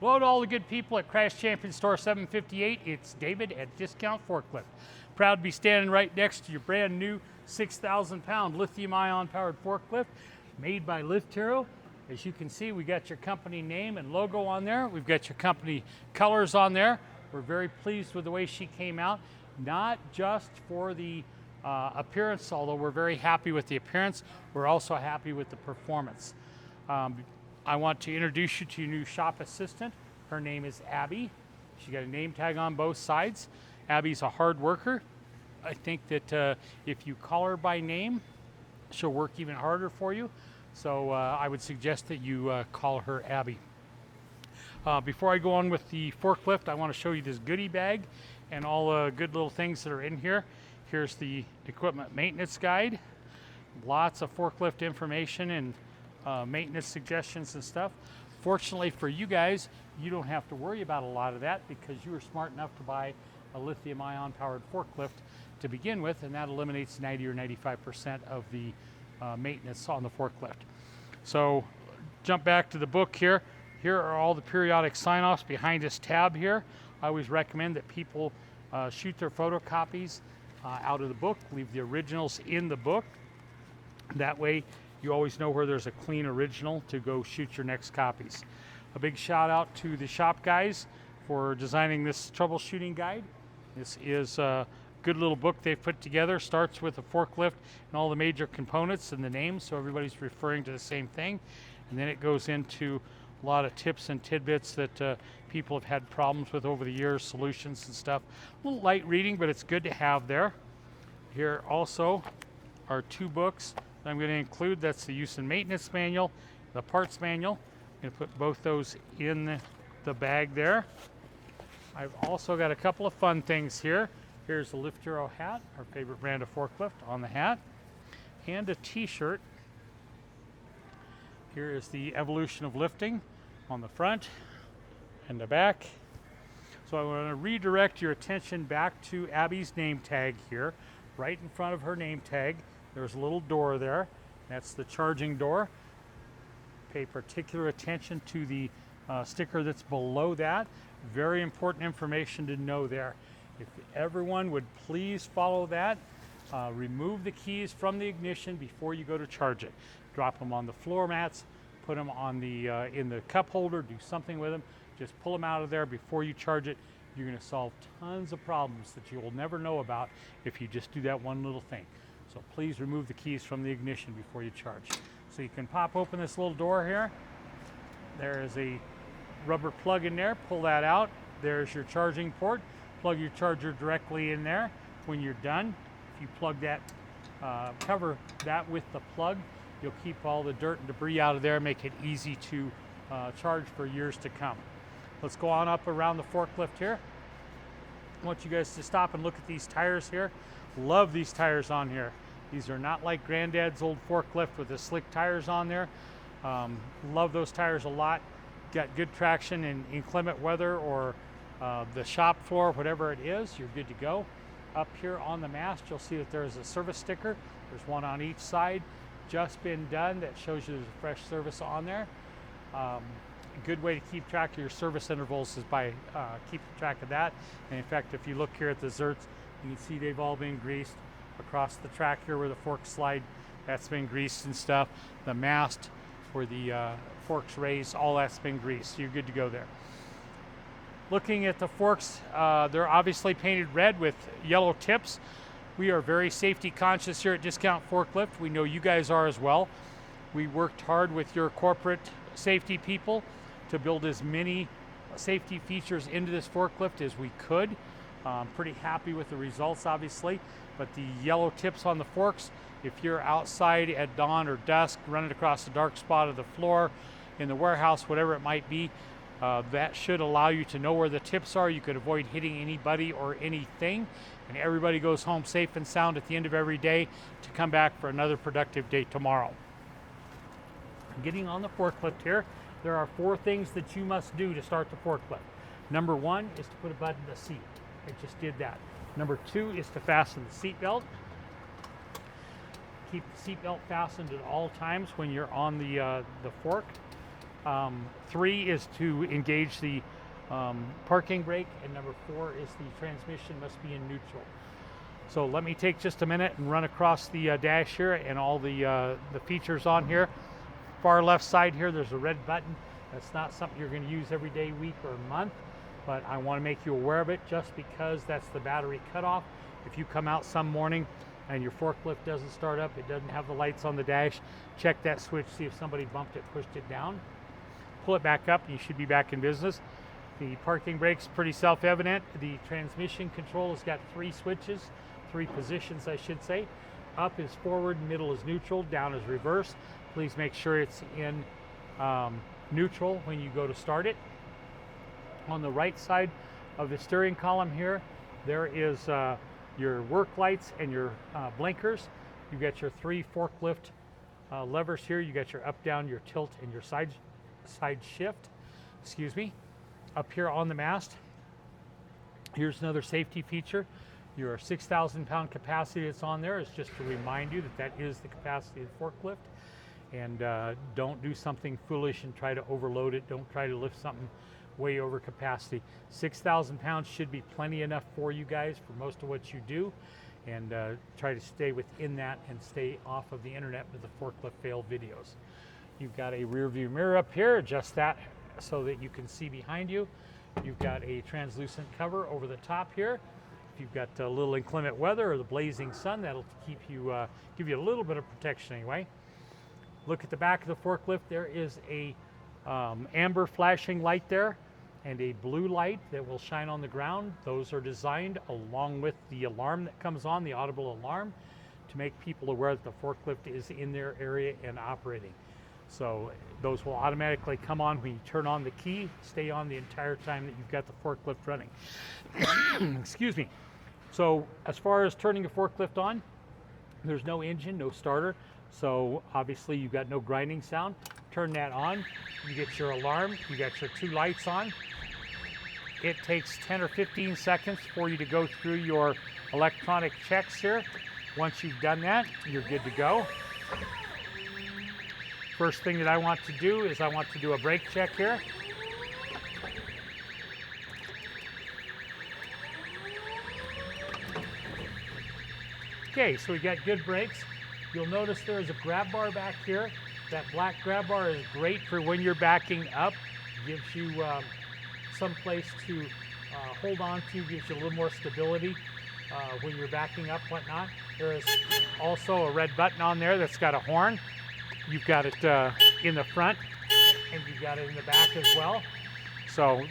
Hello to all the good people at Crash Champion Store 758. It's David at Discount Forklift. Proud to be standing right next to your brand new 6,000 pound lithium ion powered forklift made by Lift Hero. As you can see, we got your company name and logo on there. We've got your company colors on there. We're very pleased with the way she came out, not just for the appearance, although we're very happy with the appearance. We're also happy with the performance. I want to introduce you to your new shop assistant. Her name is Abby. She got a name tag on both sides. Abby's a hard worker. I think that if you call her by name, she'll work even harder for you. So I would suggest that you call her Abby. Before I go on with the forklift, I want to show you this goodie bag and all the good little things that are in here. Here's the equipment maintenance guide. Lots of forklift information and maintenance suggestions and stuff. Fortunately for you guys, you don't have to worry about a lot of that because you were smart enough to buy a lithium ion powered forklift to begin with, and that eliminates 90 or 95% of the maintenance on the forklift. So jump back to the book here. Here are all the periodic sign-offs behind this tab here. I always recommend that people shoot their photocopies out of the book, leave the originals in the book. That way you always know where there's a clean original to go shoot your next copies. A big shout out to the shop guys for designing this troubleshooting guide. This is a good little book they've put together. Starts with a forklift and all the major components and the names, so everybody's referring to the same thing. And then it goes into a lot of tips and tidbits that people have had problems with over the years, solutions and stuff. A little light reading, but it's good to have there. Here also are two books I'm going to include. That's the use and maintenance manual, the parts manual. I'm going to put both those in the bag there. I've also got a couple of fun things here. Here's the Lift Hero hat, our favorite brand of forklift, on the hat, and a t-shirt. Here is the evolution of lifting on the front and the back. So I want to redirect your attention back to Abby's name tag here. Right in front of her name tag, there's a little door there. That's the charging door. Pay particular attention to the sticker that's below that. Very important information to know there. If everyone would please follow that, remove the keys from the ignition before you go to charge it. Drop them on the floor mats, put them on the in the cup holder, do something with them. Just pull them out of there before you charge it. You're going to solve tons of problems that you will never know about if you just do that one little thing. So please remove the keys from the ignition before you charge. So you can pop open this little door here. There is a rubber plug in there. Pull that out. There's your charging port. Plug your charger directly in there. When you're done, if you plug that, cover that with the plug, you'll keep all the dirt and debris out of there, make it easy to charge for years to come. Let's go on up around the forklift here. I want you guys to stop and look at these tires here. Love these tires on here. These are not like Granddad's old forklift with the slick tires on there. Love those tires a lot. Got good traction in inclement weather or the shop floor, whatever it is, you're good to go. Up here on the mast, you'll see that there's a service sticker. There's one on each side. Just been done. That shows you there's a fresh service on there. A good way to keep track of your service intervals is by keeping track of that. And in fact, if you look here at the zerts, you can see they've all been greased. Across the track here where the forks slide, that's been greased and stuff. The mast where the forks raise, all that's been greased. So you're good to go there. Looking at the forks, they're obviously painted red with yellow tips. We are very safety conscious here at Discount Forklift. We know you guys are as well. We worked hard with your corporate safety people to build as many safety features into this forklift as we could. Pretty happy with the results, obviously, but the yellow tips on the forks, if you're outside at dawn or dusk, running across the dark spot of the floor, in the warehouse, whatever it might be, that should allow you to know where the tips are. You could avoid hitting anybody or anything, and everybody goes home safe and sound at the end of every day to come back for another productive day tomorrow. Getting on the forklift here, there are 4 things that you must do to start the forklift. Number 1 is to put a button in the seat. I just did that. Number 2 is to fasten the seat belt. Keep the seat belt fastened at all times when you're on the fork. 3 is to engage the parking brake, and number 4 is the transmission must be in neutral. So let me take just a minute and run across the dash here and all the features on here. Far left side here, there's a red button. That's not something you're going to use every day, week, or month, but I want to make you aware of it just because that's the battery cutoff. If you come out some morning and your forklift doesn't start up, it doesn't have the lights on the dash, check that switch, see if somebody bumped it, pushed it down. Pull it back up, and you should be back in business. The parking brake's pretty self-evident. The transmission control has got 3 switches, 3 positions, I should say. Up is forward, middle is neutral, down is reverse. Please make sure it's in neutral when you go to start it. On the right side of the steering column here, there is your work lights and your blinkers. You got your 3 forklift levers here. You got your up, down, your tilt, and your side shift. Excuse me. Up here on the mast, here's another safety feature. Your 6,000 pound capacity that's on there is just to remind you that that is the capacity of the forklift. And don't do something foolish and try to overload it. Don't try to lift something way over capacity. 6,000 pounds should be plenty enough for you guys for most of what you do. And try to stay within that and stay off of the internet with the forklift fail videos. You've got a rear view mirror up here, adjust that so that you can see behind you. You've got a translucent cover over the top here. If you've got a little inclement weather or the blazing sun, that'll keep you, give you a little bit of protection anyway. Look at the back of the forklift. There is a amber flashing light there and a blue light that will shine on the ground. Those are designed along with the alarm that comes on, the audible alarm, to make people aware that the forklift is in their area and operating. So those will automatically come on when you turn on the key, stay on the entire time that you've got the forklift running. Excuse me. So as far as turning a forklift on, there's no engine, no starter. So obviously you've got no grinding sound. Turn that on, you get your alarm, you got your 2 lights on. It takes 10 or 15 seconds for you to go through your electronic checks here. Once you've done that, you're good to go. First thing that I want to do is I want to do a brake check here. Okay, so we got good brakes. You'll notice there is a grab bar back here. That black grab bar is great for when you're backing up. Gives you some place to hold on to, gives you a little more stability when you're backing up, whatnot. There is also a red button on there that's got a horn. You've got it in the front and you've got it in the back as well. So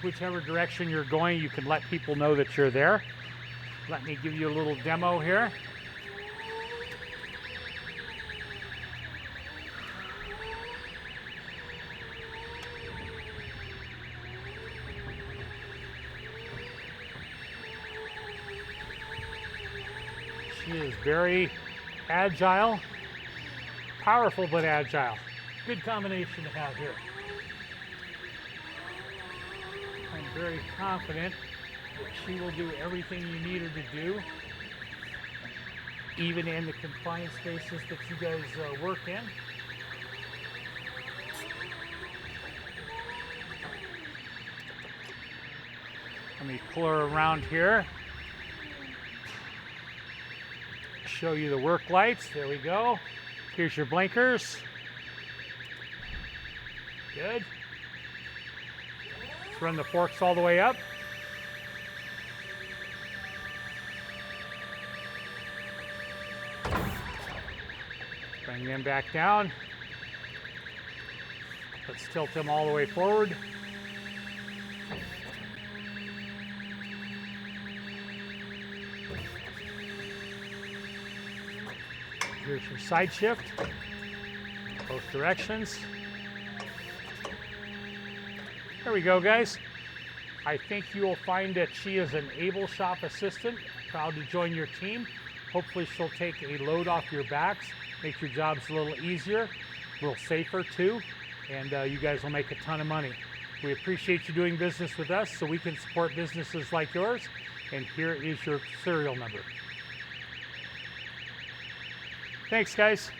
whichever direction you're going, you can let people know that you're there. Let me give you a little demo here. She is very agile, powerful but agile. Good combination to have here. I'm very confident that she will do everything you need her to do, even in the confined spaces that you guys work in. Let me pull her around here. Show you the work lights. There we go. Here's your blinkers. Good. Let's run the forks all the way up. Bring them back down. Let's tilt them all the way forward. Here's your side shift, both directions. There we go, guys. I think you will find that she is an able shop assistant, proud to join your team. Hopefully she'll take a load off your backs, make your jobs a little easier, a little safer too, and you guys will make a ton of money. We appreciate you doing business with us so we can support businesses like yours, and here is your serial number. Thanks, guys.